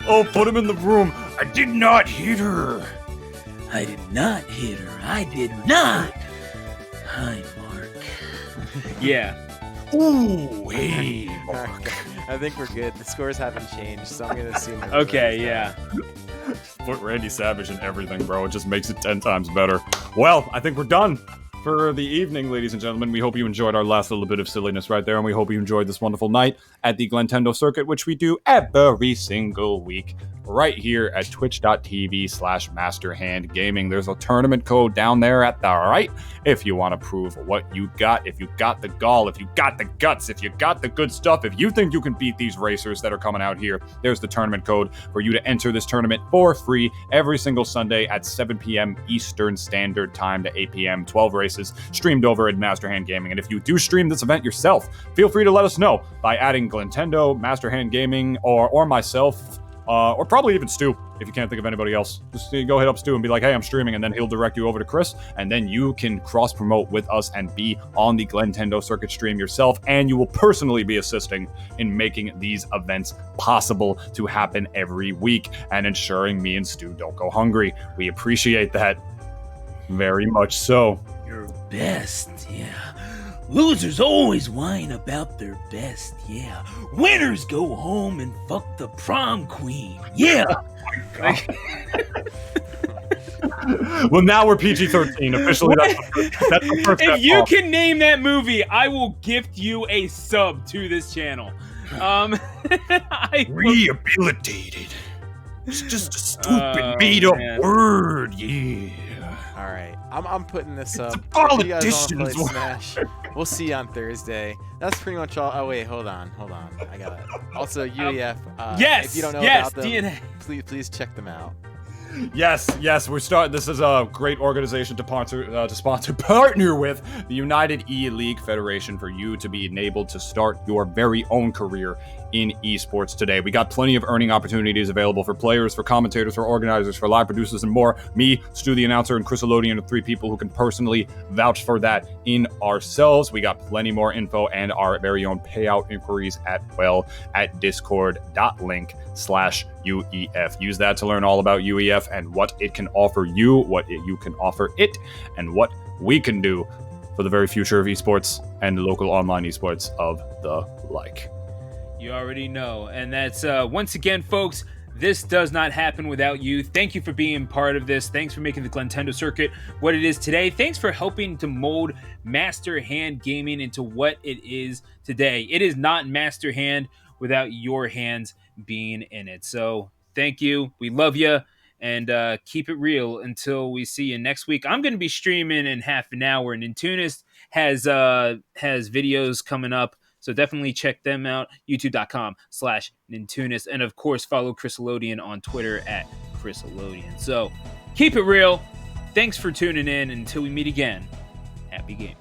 Oh, put him in the room. I did not hit her. I did not hit her. I did not. Hi, Mark. Yeah. Ooh, hey, Mark. I think we're good. The scores haven't changed, so I'm gonna assume. Okay, yeah. Put Randy Savage in everything, bro. It just makes it 10 times better. Well, I think we're done for the evening, ladies and gentlemen. We hope you enjoyed our last little bit of silliness right there, and we hope you enjoyed this wonderful night at the Glentendo circuit, which we do every single week right here at twitch.tv/masterhandgaming. There's a tournament code down there at the right if you want to prove what you got, if you got the gall, if you got the guts, if you got the good stuff, if you think you can beat these racers that are coming out here. There's the tournament code for you to enter this tournament for free every single Sunday at 7 p.m. Eastern Standard Time to 8 p.m. 12 races streamed over at Master Hand Gaming. And if you do stream this event yourself, feel free to let us know by adding Glentendo, Master Hand Gaming, or myself, or probably even Stu, if you can't think of anybody else. Just go hit up Stu and be like, hey, I'm streaming, and then he'll direct you over to Chris, and then you can cross-promote with us and be on the Glentendo circuit stream yourself, and you will personally be assisting in making these events possible to happen every week and ensuring me and Stu don't go hungry. We appreciate that very much so. Your best, yeah. Losers always whine about their best, yeah. Winners go home and fuck the prom queen, yeah. Well, now we're PG-13 officially. That's the first If step you off. can name that movie, I will gift you a sub to this channel. Rehabilitated. It's just a stupid made-up man. word, yeah. All right, I'm putting this up. It's a If you guys wanna politician's play word. Smash, we'll see you on Thursday. That's pretty much all. Oh wait, hold on. I got it. Also, UEF. Yes, if you don't know yes, about them, DNA. please check them out. Yes, we're starting. This is a great organization to partner with the United E-League Federation for you to be enabled to start your very own career in esports today. We got plenty of earning opportunities available for players, for commentators, for organizers, for live producers, and more. Me, Stu the announcer, and Chris Elodian are 3 people who can personally vouch for that in ourselves. We got plenty more info and our very own payout inquiries at discord.link/UEF. Use that to learn all about UEF and what it can offer you, what you can offer it, and what we can do for the very future of esports and local online esports of the like. You already know. And that's, once again, folks, this does not happen without you. Thank you for being part of this. Thanks for making the Glentendo circuit what it is today. Thanks for helping to mold Master Hand Gaming into what it is today. It is not Master Hand without your hands being in it. So thank you. We love you. And keep it real until we see you next week. I'm going to be streaming in half an hour. And Intunis has videos coming up. So definitely check them out, youtube.com/Nintunis. And of course, follow Chris Elodian on Twitter at Chris Elodian. So keep it real. Thanks for tuning in. Until we meet again, happy gaming.